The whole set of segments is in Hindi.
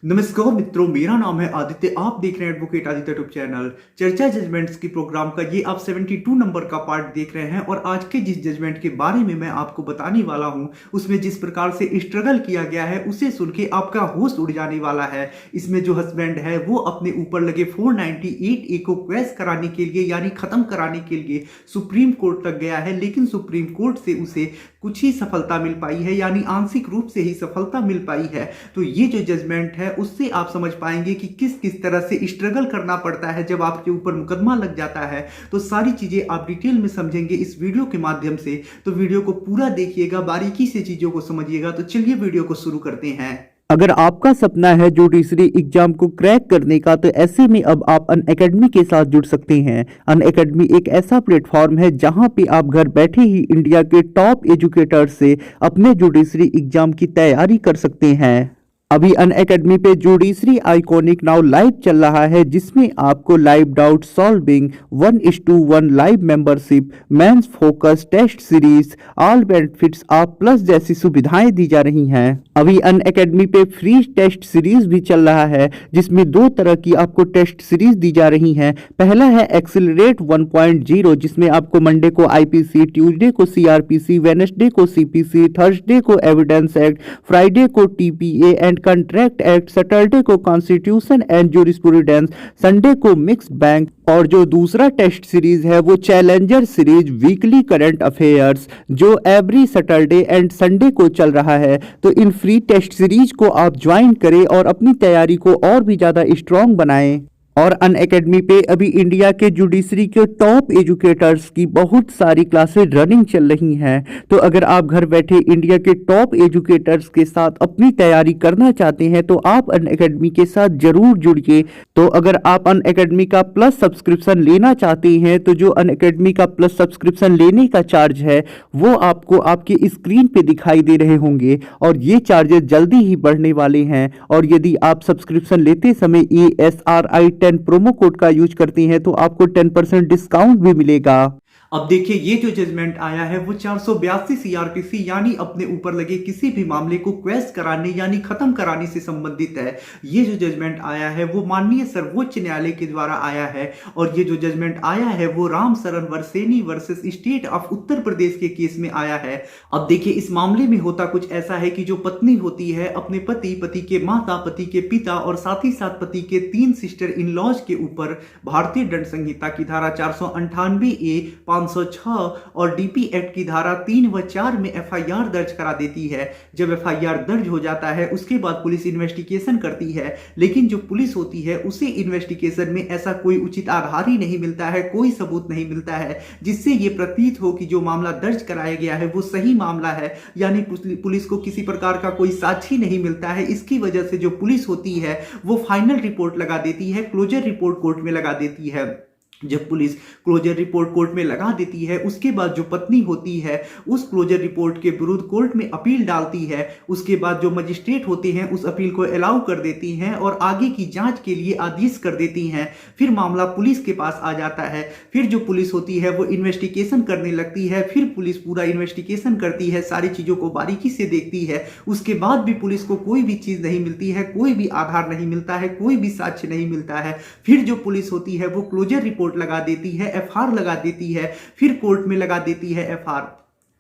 नमस्कार मित्रों, मेरा नाम है आदित्य। आप देख रहे हैं एडवोकेट आदित्य यूट्यूब चैनल। चर्चा जजमेंट्स की प्रोग्राम का ये आप 72 नंबर का पार्ट देख रहे हैं और आज के जिस जजमेंट के बारे में मैं आपको बताने वाला हूं उसमें जिस प्रकार से स्ट्रगल किया गया है उसे सुन के आपका होश उड़ जाने वाला है। इसमें जो हस्बैंड है वो अपने ऊपर लगे 498A को क्वैश कराने के लिए यानी खत्म कराने के लिए सुप्रीम कोर्ट तक गया है, लेकिन सुप्रीम कोर्ट से उसे कुछ ही सफलता मिल पाई है, यानी आंशिक रूप से ही सफलता मिल पाई है। तो ये जो जजमेंट है उससे आप समझ पाएंगे कि किस किस तरह से स्ट्रगल करना पड़ता है जब आपके ऊपर मुकदमा लग जाता है। तो सारी चीजें आप डिटेल में समझेंगे इस वीडियो के माध्यम से। तो वीडियो को पूरा देखिएगा, बारीकी से चीजों को समझिएगा। तो चलिए वीडियो को शुरू करते हैं। अगर आपका सपना है जुडिशरी एग्जाम को क्रैक करने का, तो ऐसे में अब आप अनअकैडमी के साथ जुड़ सकते हैं। अनअकैडमी एक ऐसा प्लेटफॉर्म है जहां पे आप घर बैठे ही इंडिया के टॉप एजुकेटर से अपने जुडिशरी एग्जाम की तैयारी कर सकते हैं। अभी अनअकैडमी पे जुडिशरी आइकॉनिक नाउ लाइव चल रहा है, जिसमें आपको live doubt solving, 1:1 live membership, mains focus test series, all benefits आप प्लस जैसी सुविधाएं दी जा रही हैं। अभी अनअकैडमी पे फ्री टेस्ट सीरीज भी चल रहा है, जिसमें 2 तरह की आपको टेस्ट सीरीज दी जा रही हैं। पहला है एक्सेलरेट 1.0, जिसमें आपको मंडे को आईपीसी, ट्यूसडे को सीआरपीसी, वेडनेसडे को सीपीसी, थर्सडे को एविडेंस एक्ट, फ्राइडे को TPA and contract act, Saturday को कॉन्स्टिट्यूशन एंड जूरिस्प्रूडेंस, संडे को मिक्स्ड बैंक। और जो दूसरा टेस्ट सीरीज है वो challenger series weekly current affairs, जो एवरी सैटरडे एंड संडे को चल रहा है। तो इन फ्री टेस्ट सीरीज को आप ज्वाइन करें और अपनी तैयारी को और भी ज़्यादा स्ट्रॉन्ग बनाएं। और अनअकैडमी पे अभी इंडिया के जुडिशरी के टॉप एजुकेटर्स की बहुत सारी क्लासेस रनिंग चल रही हैं। तो अगर आप घर बैठे इंडिया के टॉप एजुकेटर्स के साथ अपनी तैयारी करना चाहते हैं तो आप अनअकैडमी के साथ जरूर जुड़िए। तो अगर आप अनअकैडमी का प्लस सब्सक्रिप्शन लेना चाहते हैं तो जो अनअकैडमी का प्लस सब्सक्रिप्शन लेने का चार्ज है वो आपको आपके स्क्रीन पे दिखाई दे रहे होंगे, और ये चार्जेस जल्दी ही बढ़ने वाले हैं। और यदि आप सब्सक्रिप्शन लेते समय ASRI 10 प्रोमो कोड का यूज करती हैं तो आपको 10% डिस्काउंट भी मिलेगा। अब देखिए, ये जो जजमेंट आया है वो 482 सीआरपीसी यानी अपने ऊपर लगे किसी भी मामले को क्वैश कराने यानी खत्म कराने से संबंधित है। ये जो जजमेंट आया है वो माननीय सर्वोच्च न्यायालय के द्वारा आया है, और ये जो जजमेंट आया है वो राम शरण वर्सेनी versus state of Uttar Pradesh के केस में आया है। अब देखिए, इस मामले में होता कुछ ऐसा है कि जो पत्नी होती है अपने पति, पति के माता, पति के पिता और साथ ही साथ पति के 3 सिस्टर इन लॉज के ऊपर भारतीय दंड संहिता की धारा 498A, 506 और डीपी एक्ट की धारा 3 व 4 में एफआईआर दर्ज करा देती है। जब एफआईआर दर्ज हो जाता है उसके बाद पुलिस इन्वेस्टिगेशन करती है, लेकिन जो पुलिस होती है उसे इन्वेस्टिगेशन में ऐसा कोई उचित आधार ही नहीं मिलता है, कोई सबूत नहीं मिलता है जिससे ये प्रतीत हो कि जो मामला दर्ज कराया गया है वो सही मामला है, यानी पुलिस को किसी प्रकार का कोई साक्षी नहीं मिलता है। इसकी वजह से जो पुलिस होती है वो फाइनल रिपोर्ट लगा देती है, क्लोजर रिपोर्ट कोर्ट में लगा देती है। जब पुलिस क्लोजर रिपोर्ट कोर्ट में लगा देती है उसके बाद जो पत्नी होती है उस क्लोजर रिपोर्ट के विरुद्ध कोर्ट में अपील डालती है। उसके बाद जो मजिस्ट्रेट होते हैं उस अपील को अलाउ कर देती हैं और आगे की जांच के लिए आदेश कर देती हैं। फिर मामला पुलिस के पास आ जाता है। फिर जो पुलिस होती है वो इन्वेस्टिगेशन करने लगती है। फिर पुलिस पूरा इन्वेस्टिगेशन करती है, सारी चीज़ों को बारीकी से देखती है। उसके बाद भी पुलिस को कोई भी चीज़ नहीं मिलती है, कोई भी आधार नहीं मिलता है, कोई भी साक्ष्य नहीं मिलता है। फिर जो पुलिस होती है वो क्लोजर रिपोर्ट लगा देती है, एफआर लगा देती है, फिर कोर्ट में लगा देती है एफआर।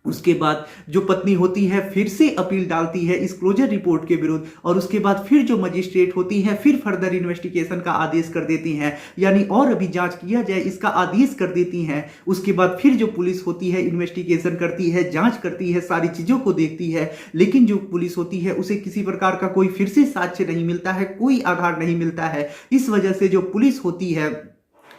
उसके बाद जो पत्नी होती है फिर से अपील डालती है इस क्लोजर रिपोर्ट के विरुद्ध, और उसके बाद फिर जो मजिस्ट्रेट होती है फिर फर्दर इन्वेस्टिगेशन का आदेश कर देती हैं, यानी और अभी जांच किया जाए इसका आदेश कर देती हैं। उसके बाद फिर जो पुलिस होती है इन्वेस्टिगेशन करती है, जांच करती है, सारी चीजों को देखती है, लेकिन जो पुलिस होती है उसे किसी प्रकार का कोई फिर से साक्ष्य नहीं मिलता है, कोई आधार नहीं मिलता है। इस वजह से जो पुलिस होती है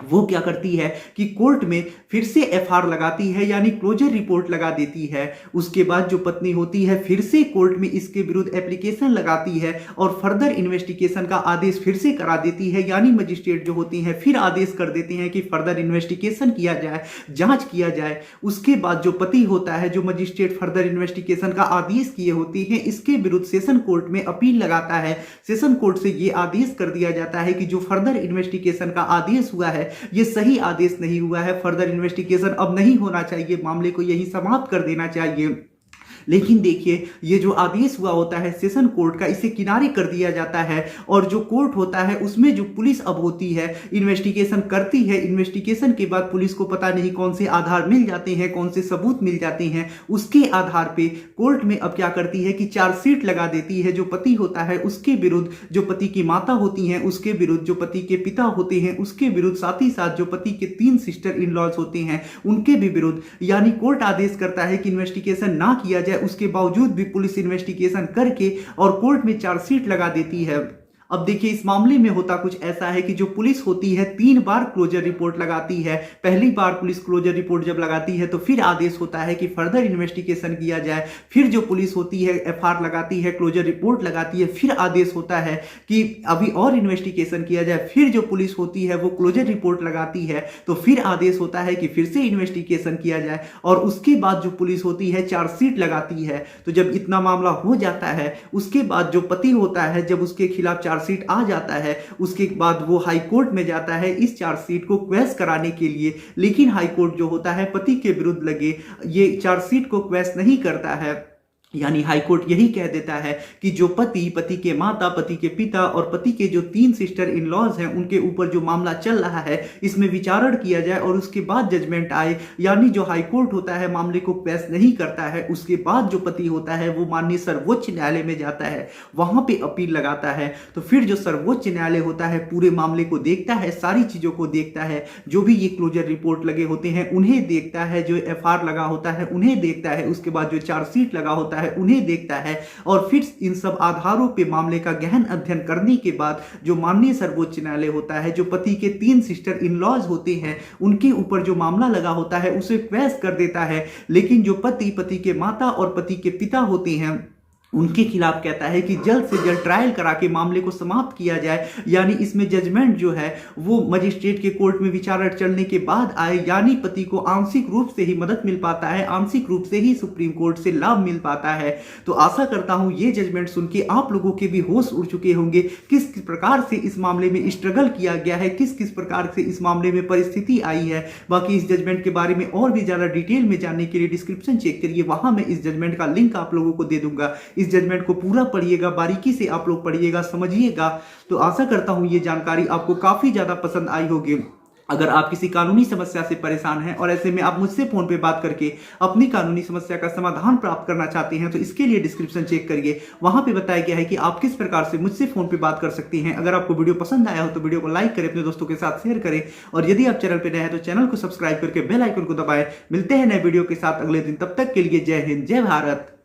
वो क्या करती है कि कोर्ट में फिर से एफआर लगाती है, यानी क्लोजर रिपोर्ट लगा देती है। उसके बाद जो पत्नी होती है फिर से कोर्ट में इसके विरुद्ध एप्लीकेशन लगाती है और फर्दर इन्वेस्टिगेशन का आदेश फिर से करा देती है, यानी मजिस्ट्रेट जो होती हैं फिर आदेश कर देती हैं कि फर्दर इन्वेस्टिगेशन किया जाए, जांच किया जाए। उसके बाद जो पति होता है, जो मजिस्ट्रेट फर्दर इन्वेस्टिगेशन का आदेश किए होती है, इसके विरुद्ध सेशन कोर्ट में अपील लगाता है। सेशन कोर्ट से यह आदेश कर दिया जाता है कि जो फर्दर इन्वेस्टिगेशन का आदेश हुआ है ये सही आदेश नहीं हुआ है, फर्दर इन्वेस्टिगेशन अब नहीं होना चाहिए, मामले को यही समाप्त कर देना चाहिए। लेकिन देखिए ये जो आदेश हुआ होता है सेशन कोर्ट का, इसे किनारे कर दिया जाता है और जो कोर्ट होता है उसमें जो पुलिस अब होती है इन्वेस्टिगेशन करती है। इन्वेस्टिगेशन के बाद पुलिस को पता नहीं कौन से आधार मिल जाते हैं, कौन से सबूत मिल जाते हैं, उसके आधार पे कोर्ट में अब क्या करती है कि चार्जशीट लगा देती है। जो पति होता है उसके विरुद्ध, जो पति की माता होती हैं उसके विरुद्ध, जो पति के पिता होते हैं उसके विरुद्ध, साथ ही साथ जो पति के 3 सिस्टर इन लॉज होते हैं उनके भी विरुद्ध। यानी कोर्ट आदेश करता है कि इन्वेस्टिगेशन ना किया जाए, उसके बावजूद भी पुलिस इन्वेस्टिगेशन करके और कोर्ट में चार्जशीट लगा देती है। अब देखिए इस मामले में होता कुछ ऐसा है कि जो पुलिस होती है 3 बार क्लोजर रिपोर्ट लगाती है। पहली बार पुलिस क्लोजर रिपोर्ट जब लगाती है तो फिर आदेश होता है कि फर्दर इन्वेस्टिगेशन किया जाए। फिर जो पुलिस होती है एफआईआर लगाती है, क्लोजर रिपोर्ट लगाती है, फिर आदेश होता है कि अभी और इन्वेस्टिगेशन किया जाए। फिर जो पुलिस होती है वो क्लोजर रिपोर्ट लगाती है तो फिर आदेश होता है कि फिर से इन्वेस्टिगेशन किया जाए और उसके बाद जो पुलिस होती है चार्जशीट लगाती है। तो जब इतना मामला हो जाता है उसके बाद जो पति होता है जब उसके खिलाफ चार्जशीट आ जाता है उसके बाद वो हाई कोर्ट में जाता है इस चार्जशीट को क्वेश कराने के लिए। लेकिन हाई कोर्ट जो होता है पति के विरुद्ध लगे ये चार्जशीट को क्वेश नहीं करता है। यानी हाईकोर्ट यही कह देता है कि जो पति, पति के माता, पति के पिता और पति के जो 3 सिस्टर इन लॉज हैं उनके ऊपर जो मामला चल रहा है इसमें विचारण किया जाए और उसके बाद जजमेंट आए। यानी जो हाईकोर्ट होता है मामले को पेश नहीं करता है, उसके बाद जो पति होता है वो माननीय सर्वोच्च न्यायालय में जाता है, वहां पे अपील लगाता है। तो फिर जो सर्वोच्च न्यायालय होता है पूरे मामले को देखता है, सारी चीजों को देखता है, जो भी ये क्लोजर रिपोर्ट लगे होते हैं उन्हें देखता है, जो एफआईआर लगा होता है उन्हें देखता है, उसके बाद जो चार्जशीट लगा होता है उन्हें देखता है और फिर इन सब आधारों पे मामले का गहन अध्ययन करने के बाद जो माननीय सर्वोच्च न्यायालय होता है जो पति के 3 सिस्टर इन लॉज होते हैं उनके ऊपर जो मामला लगा होता है उसे क्वेश कर देता है। लेकिन जो पति, पति के माता और पति के पिता होते हैं उनके खिलाफ कहता है कि जल्द से जल्द ट्रायल करा के मामले को समाप्त किया जाए। यानी इसमें जजमेंट जो है वो मजिस्ट्रेट के कोर्ट में विचारण चलने के बाद आए। यानी पति को आंशिक रूप से ही मदद मिल पाता है, आंशिक रूप से ही सुप्रीम कोर्ट से लाभ मिल पाता है। तो आशा करता हूं ये जजमेंट सुन के आप लोगों के भी होश उड़ चुके होंगे किस प्रकार से इस मामले में स्ट्रगल किया गया है, किस किस प्रकार से इस मामले में परिस्थिति आई है। बाकी इस जजमेंट के बारे में और भी ज्यादा डिटेल में जानने के लिए डिस्क्रिप्शन चेक करिए, वहां मैं इस जजमेंट का लिंक आप लोगों को दे दूंगा। इस जजमेंट को पूरा पढ़िएगा, बारीकी से आप लोग पढ़िएगा, समझिएगा। तो आशा करता हूं ये जानकारी आपको काफी ज्यादा पसंद आई होगी। अगर आप किसी कानूनी समस्या से परेशान हैं और ऐसे में आप मुझसे फोन पे बात करके अपनी कानूनी समस्या का समाधान प्राप्त करना चाहते हैं तो इसके लिए डिस्क्रिप्शन चेक करिए, वहां पे बताया गया है कि आप किस प्रकार से मुझसे फोन पे बात कर सकते हैं। अगर आपको वीडियो पसंद आया हो तो वीडियो को लाइक करें, अपने दोस्तों के साथ शेयर करें और यदि आप चैनल पे नए हैं तो चैनल को सब्सक्राइब करके बेल आइकन को दबाएं। मिलते हैं नए वीडियो के साथ अगले दिन, तब तक के लिए जय हिंद, जय भारत।